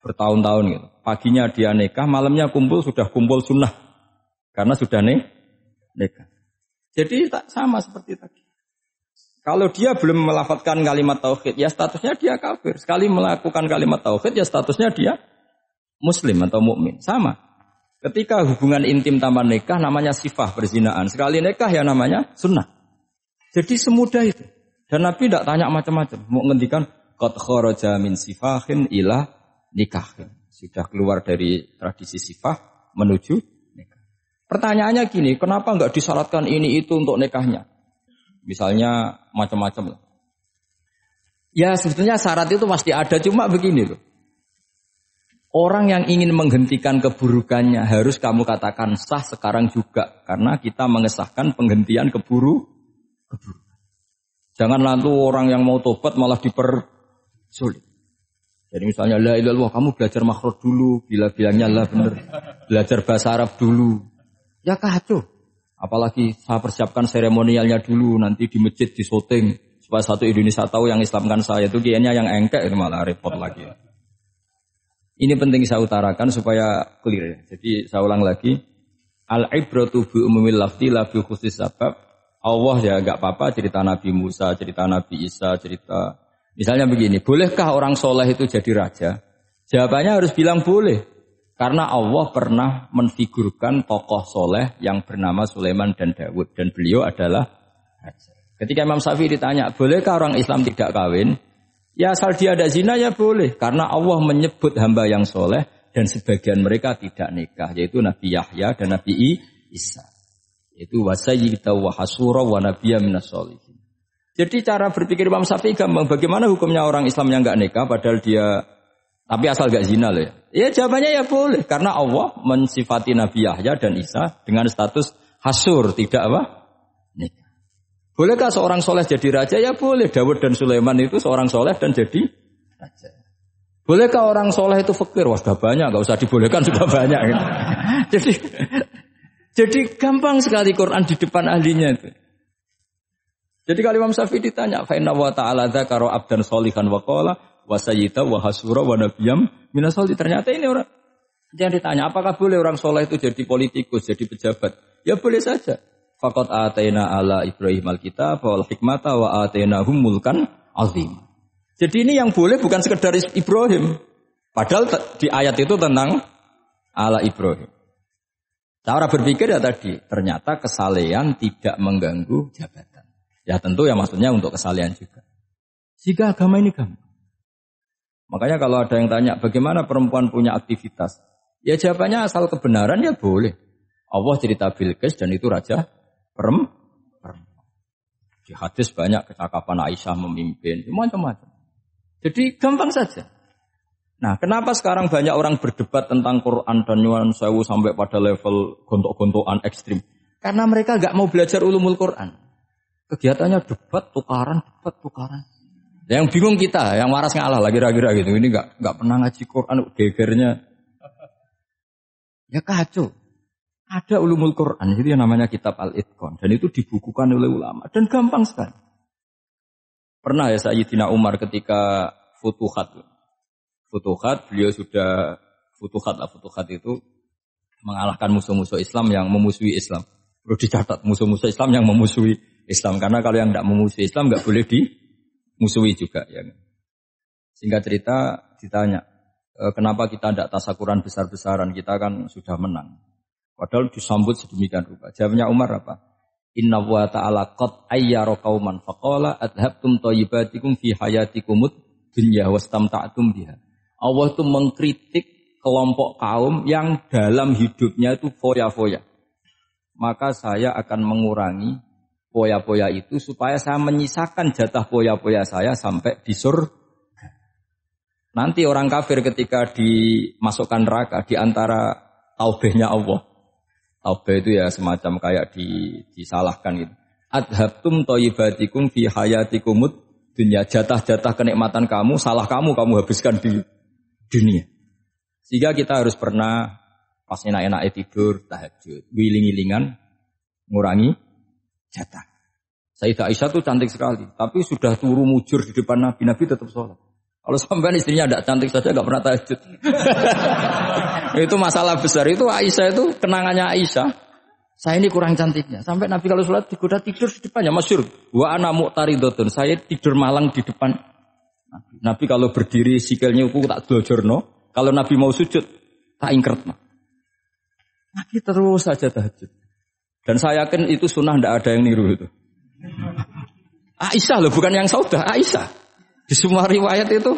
A: bertahun-tahun gitu. Paginya dia nikah, malamnya sudah kumpul sunnah. Karena sudah nikah. Jadi tak sama seperti tadi. Kalau dia belum melafadzkan kalimat tauhid, ya statusnya dia kafir. Sekali melakukan kalimat tauhid, ya statusnya dia muslim atau mukmin. Sama. Ketika hubungan intim tanpa nikah namanya sifah perzinaan. Sekali nikah ya namanya sunnah. Jadi semudah itu. Dan Nabi tidak tanya macam-macam. Mau ngendikan qad kharaja min sifahin ila nikahin. Sudah keluar dari tradisi sifah menuju nikah. Pertanyaannya gini, kenapa enggak disyaratkan ini itu untuk nikahnya? Misalnya macam-macam. Ya sebetulnya syarat itu pasti ada, cuma begini loh. Orang yang ingin menghentikan keburukannya harus kamu katakan sah sekarang juga. Karena kita mengesahkan penghentian keburukan. Jangan lalu orang yang mau tobat malah dipersulit. Jadi misalnya la ilaha illallah, kamu belajar makhraj dulu, bila-bilangnya lah benar. Belajar bahasa Arab dulu. Ya kacau. Apalagi saya persiapkan seremonialnya dulu, nanti di masjid di syuting supaya satu Indonesia tahu yang Islamkan saya itu kayaknya yang engkek itu malah repot lagi. Ini penting saya utarakan supaya clear ya. Jadi saya ulang lagi, al-ibratu bi umumil lafzi la bi khusus sabab. Allah ya enggak apa-apa cerita Nabi Musa, cerita Nabi Isa, cerita misalnya begini, bolehkah orang soleh itu jadi raja? Jawabannya harus bilang boleh. Karena Allah pernah menfigurkan tokoh soleh yang bernama Sulaiman dan Daud. Dan beliau adalah raja. Ketika Imam Syafi'i ditanya, bolehkah orang Islam tidak kawin? Ya asal dia ada zina ya boleh. Karena Allah menyebut hamba yang soleh dan sebagian mereka tidak nikah. Yaitu Nabi Yahya dan Nabi Isa. Itu wasayyida wa hasura wa nabiyya minas sholihin. Jadi cara berpikir Imam Syafi'i gampang. Bagaimana hukumnya orang Islam yang enggak nikah padahal dia tapi asal enggak zina loh ya. Ya jawabannya ya boleh karena Allah mensifati Nabi Yahya dan Isa dengan status hasur, tidak apa? Nikah. Bolehkah seorang soleh jadi raja? Ya boleh. Daud dan Sulaiman itu seorang soleh dan jadi raja. Bolehkah orang soleh itu fakir? Wah sudah banyak, enggak usah dibolehkan sudah banyak. Jadi gampang sekali Quran di depan ahlinya itu. Jadi kalau Imam Syafi'i ditanya, fa inna wa ta'ala dzakara abdan sholihan wa qala wa sayyida wa hasura wa nabiyyam minas sholihin. Ternyata ini orang yang ditanya, apakah boleh orang soleh itu jadi politikus, jadi pejabat? Ya boleh saja. Faqad ataina ala Ibrahim al-kitab wal hikmata wa atainahum mulkan azim. Jadi ini yang boleh bukan sekedar Ibrahim. Padahal di ayat itu tentang ala Ibrahim. Cara berpikir ya tadi, ternyata kesalehan tidak mengganggu jabatan. Ya tentu ya maksudnya untuk kesalehan juga. Jika agama ini gampang. Makanya kalau ada yang tanya, bagaimana perempuan punya aktivitas? Ya jawabannya asal kebenaran ya boleh. Allah cerita Bilqis dan itu raja perempuan. Di hadis banyak kecakapan Aisyah memimpin, macam-macam. Jadi gampang saja. Nah, kenapa sekarang banyak orang berdebat tentang Quran dan nyuwun sewu sampai pada level gontok-gontokan ekstrim? Karena mereka enggak mau belajar ulumul Quran. Kegiatannya debat, tukaran. Yang bingung kita, yang waras ngalah lah kira-kira gitu. Ini enggak pernah ngaji Quran, gegernya. Ya kacau. Ada ulumul Quran, itu yang namanya kitab Al-Itqan. Dan itu dibukukan oleh ulama. Dan gampang sekali. Pernah ya Sayyidina Umar ketika Futuhat, beliau sudah Futuhat itu mengalahkan musuh-musuh Islam yang memusuhi Islam. Perlu dicatat, musuh-musuh Islam yang memusuhi Islam. Karena kalau yang tidak memusuhi Islam nggak boleh dimusuhi juga. Ya. Singkat cerita ditanya, kenapa kita tidak tasakuran besar-besaran, kita kan sudah menang. Padahal disambut sedemikian rupa. Jawabnya Umar apa? Inna wa ta'ala qad ayyara qauman faqala adhabtum thayyibatikum fi hayatikumud dunya wastamta'tum biha. Allah itu mengkritik kelompok kaum yang dalam hidupnya itu foya-foya. Maka saya akan mengurangi foya-foya itu supaya saya menyisakan jatah foya-foya saya sampai di surga. Nanti orang kafir ketika dimasukkan neraka di antara taubahnya Allah. Taubah itu ya semacam kayak disalahkan gitu. Adhabtum thayyibatikum fi hayatikumud dunya. Jatah-jatah kenikmatan kamu, salah kamu habiskan di dunia. Sehingga kita harus pernah pas enak-enaknya tidur, tahajud, wiling-wilingan, ngurangi jatah. Sayyidah Aisyah itu cantik sekali, tapi sudah turu mujur di depan Nabi tetap sholat. Kalau sampean istrinya tidak cantik saja nggak pernah tahajud. Itu masalah besar. Itu Aisyah itu kenangannya Aisyah. Saya ini kurang cantiknya. Sampai Nabi kalau sholat digoda tidur di depannya. Masyhur. Wa ana muqtaridotun. Saya tidur malang di depan. Nabi kalau berdiri sikilnya aku tak dojorno. Kalau Nabi mau sujud tak ingkret. Nabi terus saja tahajud. Dan saya yakin itu sunnah, tidak ada yang niru itu. Aisyah loh, bukan yang Saudah, Aisyah. Di semua riwayat itu,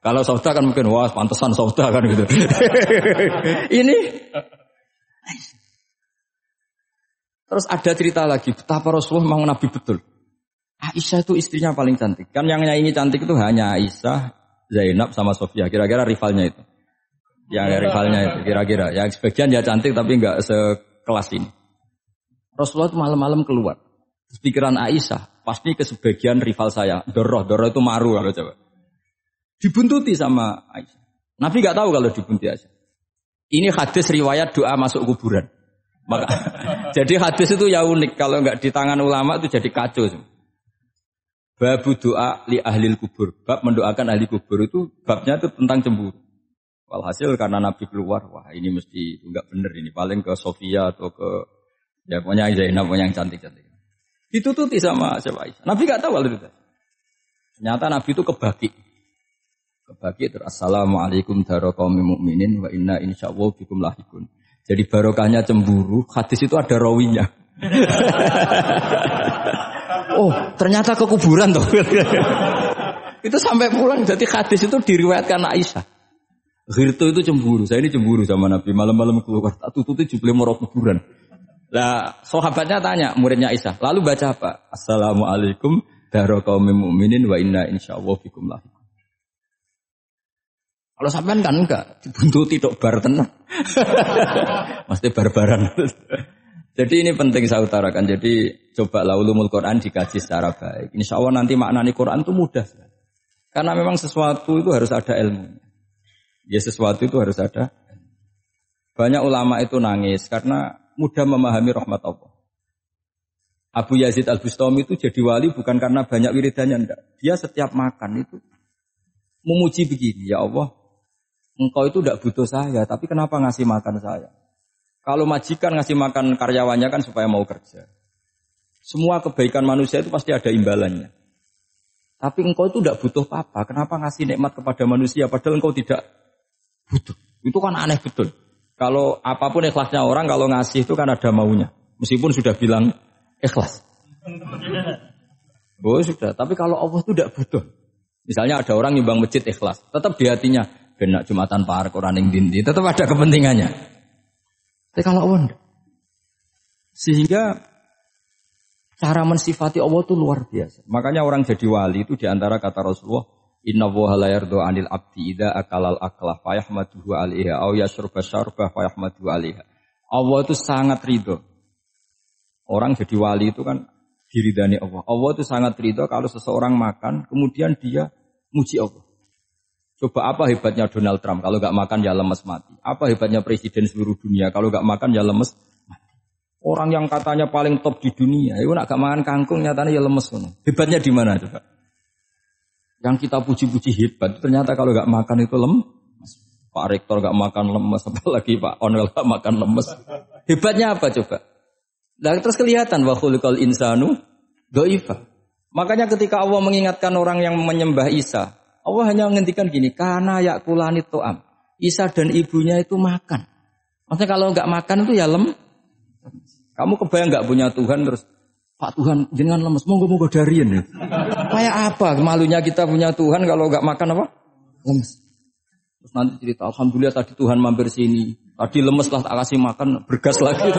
A: kalau Saudah kan mungkin, wah pantesan Saudah kan gitu. Ini, terus ada cerita lagi, betapa Rasulullah memang Nabi betul. Aisyah itu istrinya paling cantik. Kan yang nyanyi cantik itu hanya Aisyah, Zainab sama Sofia. Kira-kira rivalnya itu. Yang rivalnya itu, kira-kira. Yang sebagian ya cantik tapi enggak sekelas ini. Rasulullah itu malam-malam keluar. Terus pikiran Aisyah, pasti ke sebagian rival saya. Doroh itu maru kalau coba. Dibuntuti sama Aisyah. Nabi enggak tahu kalau dibuntuti Aisyah. Ini hadis riwayat doa masuk kuburan. Maka, jadi hadis itu ya unik. Kalau enggak di tangan ulama itu jadi kacau. Babu doa li ahlil kubur. Bab mendoakan ahli kubur itu babnya itu tentang cemburu. Walhasil karena Nabi keluar, wah ini mesti enggak benar ini. Paling ke Sofia atau ke ya pokoknya Zainab pokoknya yang cantik-cantik. Ditututi sama siapa Aisyah. Nabi enggak tahu kalau itu. Ternyata Nabi itu kebaki. Kebaki terus assalamualaikum daraqaumil mukminin wa inna insyaallah bikum lahikun. Jadi barokahnya cemburu, hadis itu ada rawinya. Oh, ternyata ke kuburan toh. Itu sampai pulang jadi hadis itu diriwayatkan Aisyah. Ghirtu itu cemburu. Saya ini cemburu sama Nabi. Malam-malam keluar tak tututi jubli moro kuburan. Lah, sahabatnya tanya muridnya Aisyah. Lalu baca apa? Assalamualaikum daraqaumil mukminin wa inna insyaallah bikum lahikun. Kalau sampean kan enggak dibuntuti tok bar tenan. Mesti barbaran. Jadi ini penting saya utarakan. Jadi coba ulumul Quran dikaji secara baik. Insya Allah nanti maknani Quran itu mudah. Karena memang sesuatu itu harus ada ilmunya. Ya sesuatu itu harus ada. Banyak ulama itu nangis karena mudah memahami rahmat Allah. Abu Yazid Al-Bustami itu jadi wali bukan karena banyak wiridannya, enggak. Dia setiap makan itu memuji begini, ya Allah, engkau itu tidak butuh saya, tapi kenapa ngasih makan saya? Kalau majikan ngasih makan karyawannya kan supaya mau kerja. Semua kebaikan manusia itu pasti ada imbalannya. Tapi engkau itu tidak butuh apa-apa. Kenapa ngasih nikmat kepada manusia padahal engkau tidak butuh? Itu kan aneh betul. Kalau apapun ikhlasnya orang, kalau ngasih itu kan ada maunya. Meskipun sudah bilang ikhlas. Oh sudah. Tapi kalau Allah itu tidak butuh. Misalnya ada orang nyumbang masjid ikhlas. Tetap di hatinya. Benak Jumatan Park, orang yang dindi. Tetap ada kepentingannya. Tapi kalau Allah enggak. Sehingga cara mensifati Allah itu luar biasa. Makanya orang jadi wali itu diantara kata Rasulullah, Inna woha la yardo anil abdi idha akalal aklah fayahmaduhu alaiha au yashrba syarbah fayahmaduhu alaiha. Allah itu sangat ridho. Orang jadi wali itu kan diridani Allah. Allah itu sangat ridho kalau seseorang makan kemudian dia muji Allah. Coba apa hebatnya Donald Trump kalau gak makan ya lemes mati. Apa hebatnya presiden seluruh dunia kalau gak makan ya lemes mati. Orang yang katanya paling top di dunia, itu nak gak makan kangkung nyatanya ya lemes. Hebatnya di mana coba? Yang kita puji-puji hebat, ternyata kalau gak makan itu lemes. Pak Rektor gak makan lemes, apalagi Pak Onel gak makan lemes. Hebatnya apa coba? Nah, terus kelihatan wa khuliqal insanu dhaifa. Makanya ketika Allah mengingatkan orang yang menyembah Isa, Allah hanya menghentikan gini, karena yakulani to'am. Isa dan ibunya itu makan. Maksudnya kalau enggak makan itu ya lemes. Kamu kebayang enggak punya Tuhan terus, Pak Tuhan jangan lemes, monggo darian. Kayak apa malunya kita punya Tuhan kalau enggak makan apa? Lemes. Terus nanti cerita, alhamdulillah tadi Tuhan mampir sini. Tadi lemes lah tak kasih makan, bergas lagi.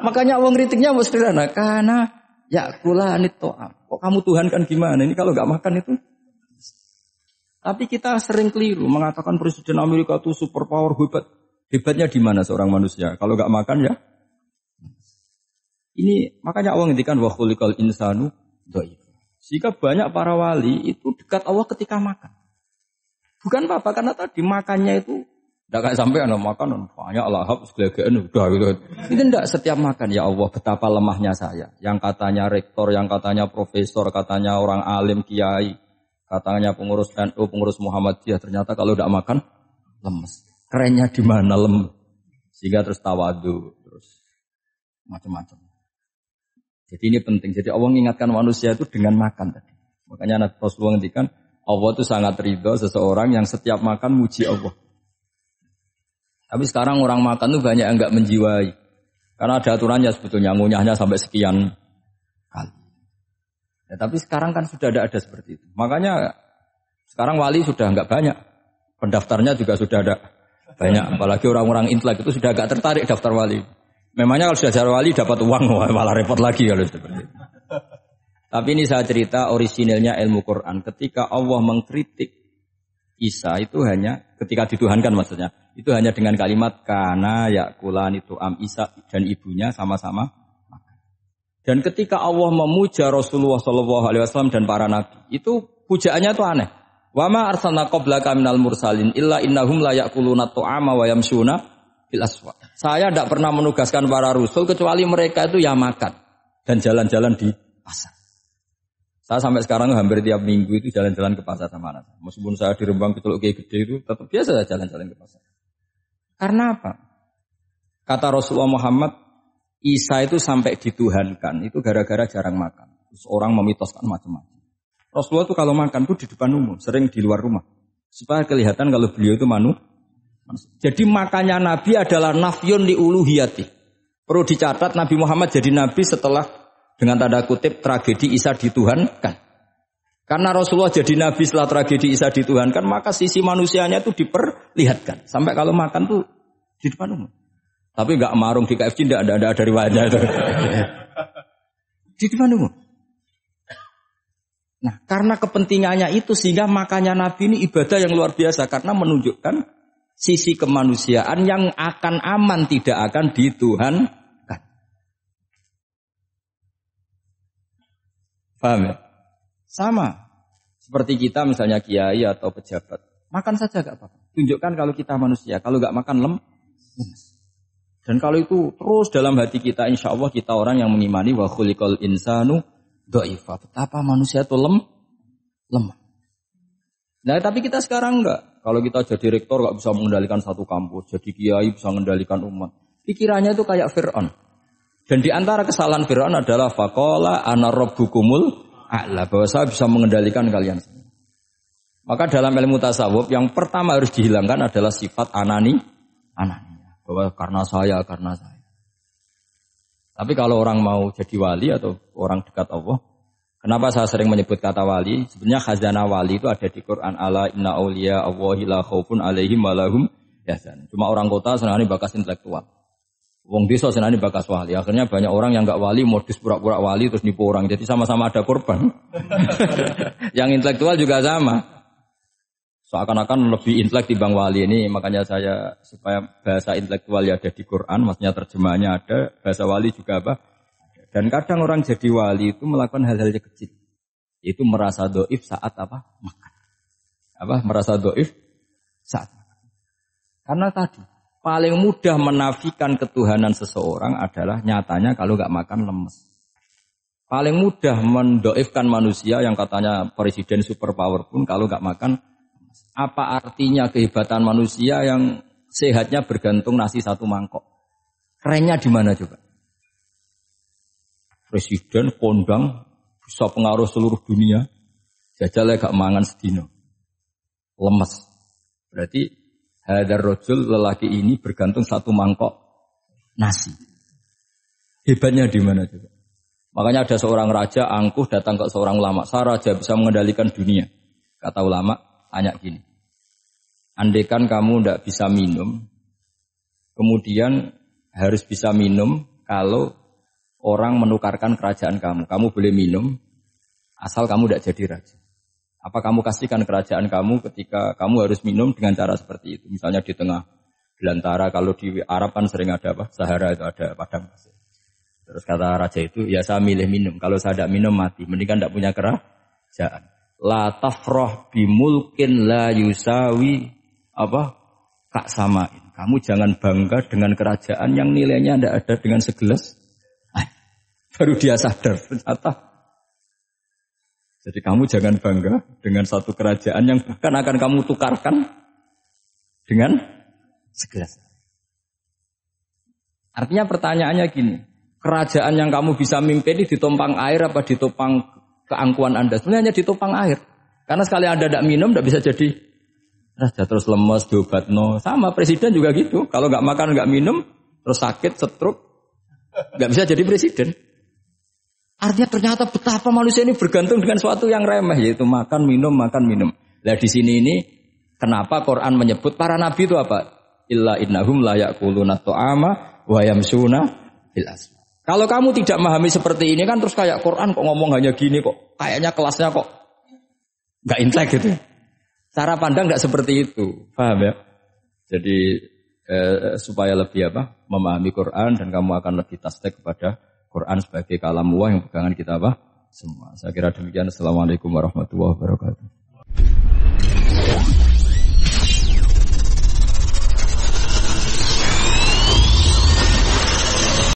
A: Makanya Allah ngeritiknya sederhana, karena yakulani to'am. Kok kamu Tuhan kan gimana? Ini kalau enggak makan itu. Tapi kita sering keliru mengatakan Presiden Amerika itu superpower hebat. Hebatnya di mana seorang manusia? Kalau enggak makan ya. Ini makanya Allah ngendikan wa khuliqal insanu dhaif. Sehingga banyak para wali itu dekat Allah ketika makan. Bukan apa karena tadi makannya itu enggak kayak sampai ana makan banyak lahap segala-galanya udah gitu. Itu enggak setiap makan ya Allah betapa lemahnya saya. Yang katanya rektor, yang katanya profesor, katanya orang alim kiai. Katanya pengurus NU, pengurus Muhammadiyah, ternyata kalau tidak makan lemes. Kerennya di mana lemes? Sehingga terus tawadu, terus macam-macam. Jadi ini penting. Jadi Allah mengingatkan manusia itu dengan makan tadi. Makanya Nabi Rasulullah ngendikan Allah itu sangat ridho seseorang yang setiap makan muji Allah. Tapi sekarang orang makan itu banyak yang enggak menjiwai. Karena ada aturannya sebetulnya, ngunyahnya sampai sekian kali. Ya, tapi sekarang kan sudah ada seperti itu. Makanya sekarang wali sudah enggak banyak. Pendaftarnya juga sudah ada banyak. Apalagi orang-orang intelek itu sudah agak tertarik daftar wali. Memangnya kalau sudah jadi wali dapat uang, malah repot lagi kalau seperti itu. Tapi ini saya cerita orisinilnya ilmu Quran. Ketika Allah mengkritik Isa itu hanya, ketika dituhankan maksudnya, itu hanya dengan kalimat kana yakulan itu Isa dan ibunya sama-sama makan. Dan ketika Allah memuja Rasulullah SAW dan para nabi, itu pujaannya itu aneh. Wa ma arsalna qablaka minal mursalin illa innahum la yakuluna ta'ama wa yamshuna fil aswaq. Saya tidak pernah menugaskan para rasul kecuali mereka itu ya makan dan jalan-jalan di pasar. Saya sampai sekarang hampir tiap minggu itu jalan-jalan ke pasar sama anak. Meskipun saya di Rembang ke Teluk Gede itu tetap biasa jalan-jalan ke pasar. Karena apa? Kata Rasulullah Muhammad, Isa itu sampai dituhankan itu gara-gara jarang makan. Terus orang memitoskan macam-macam. Rasulullah itu kalau makan itu di depan umum, sering di luar rumah. Supaya kelihatan kalau beliau itu manusia. Jadi makannya Nabi adalah nafyun li uluhiyati. Perlu dicatat Nabi Muhammad jadi Nabi setelah dengan tanda kutip tragedi Isa dituhankan. Karena Rasulullah jadi Nabi setelah tragedi Isa dituhankan, maka sisi manusianya itu diperlihatkan. Sampai kalau makan tuh di depan umum. Tapi enggak marung di KFC, enggak ada dari wajah itu. Di depan umum. Nah, karena kepentingannya itu sehingga makannya Nabi ini ibadah yang luar biasa. Karena menunjukkan sisi kemanusiaan yang akan aman, tidak akan dituhankan. Paham ya? Sama. Seperti kita misalnya kiai atau pejabat. Makan saja gak apa-apa. Tunjukkan kalau kita manusia. Kalau gak makan lemes. Dan kalau itu terus dalam hati kita, insya Allah kita orang yang mengimani wa khuliqal insanu dha'ifa. Betapa manusia itu lemah. Nah tapi kita sekarang enggak. Kalau kita jadi rektor enggak bisa mengendalikan satu kampus. Jadi kiai bisa mengendalikan umat. Pikirannya itu kayak Fir'aun. Dan di antara kesalahan Fir'aun adalah faqala ana rabbukumul a'la. Bahwa saya bisa mengendalikan kalian semua. Maka dalam ilmu tasawuf yang pertama harus dihilangkan adalah sifat anani. Bahwa karena saya. Tapi kalau orang mau jadi wali atau orang dekat Allah, kenapa saya sering menyebut kata wali? Sebenarnya khazanah wali itu ada di Quran. Ala inna awliya Allahi la khaufun alaihim wa lahum yahzanun. Cuma orang kota senangnya bakas intelektual. Wong desa senangnya bakas wali. Akhirnya banyak orang yang enggak wali modus pura-pura wali terus nipu orang. Jadi sama-sama ada korban. Yang intelektual juga sama. Seakan-akan lebih intelek dibanding wali ini. Makanya saya supaya bahasa intelektual ya ada di Quran, maksudnya terjemahannya ada, bahasa wali juga apa? Dan kadang orang jadi wali itu melakukan hal-hal yang kecil. Itu merasa doif saat apa? Makan. Merasa doif saat makan. Karena tadi paling mudah menafikan ketuhanan seseorang adalah nyatanya kalau nggak makan lemes. Paling mudah mendoifkan manusia yang katanya presiden superpower pun kalau nggak makan. Apa artinya kehebatan manusia yang sehatnya bergantung nasi satu mangkok? Kerennya di mana coba? Presiden kondang bisa pengaruh seluruh dunia. Jajalnya gak mangan sedino. Lemes. Berarti hadar rojul lelaki ini bergantung satu mangkok nasi. Hebatnya di mana coba? Makanya ada seorang raja angkuh datang ke seorang ulama. Saya raja bisa mengendalikan dunia. Kata ulama, tanya gini. Andaikan kamu tidak bisa minum, kemudian harus bisa minum kalau orang menukarkan kerajaan kamu. Kamu boleh minum, asal kamu tidak jadi raja. Apa kamu kasihkan kerajaan kamu ketika kamu harus minum dengan cara seperti itu? Misalnya di tengah belantara, kalau di Arab kan sering ada apa? Sahara itu ada padang pasir. Terus kata raja itu, ya saya milih minum. Kalau saya tidak minum mati, mendingan tidak punya kerajaan. La tafrah bimulkin la yusawi kak samain. Kamu jangan bangga dengan kerajaan yang nilainya tidak ada dengan segelas. Baru dia sadar ternyata. Jadi kamu jangan bangga dengan satu kerajaan yang bahkan akan kamu tukarkan dengan segelas. Artinya pertanyaannya gini, kerajaan yang kamu bisa mimpin ini ditumpang air apa ditopang keangkuhan Anda? Sebenarnya hanya ditopang air. Karena sekali Anda tidak minum, tidak bisa jadi raja. Terus lemes, diobatno. Sama presiden juga gitu. Kalau nggak makan, nggak minum, terus sakit, stroke, nggak bisa jadi presiden. Artinya ternyata betapa manusia ini bergantung dengan sesuatu yang remeh, yaitu makan, minum, makan, minum. Nah di sini ini, kenapa Quran menyebut para nabi itu apa? Illa innahum la ya'kuluna ta'ama wa yamsuna fil aswaq. Kalau kamu tidak memahami seperti ini kan terus kayak Quran kok ngomong hanya gini kok. Kayaknya kelasnya kok nggak intelek gitu. Cara pandang nggak seperti itu. Paham ya? Jadi supaya lebih memahami Quran dan kamu akan lebih tasdik kepada Quran sebagai kalamullah yang pegangan kita semua. Saya kira demikian. Assalamualaikum warahmatullahi wabarakatuh.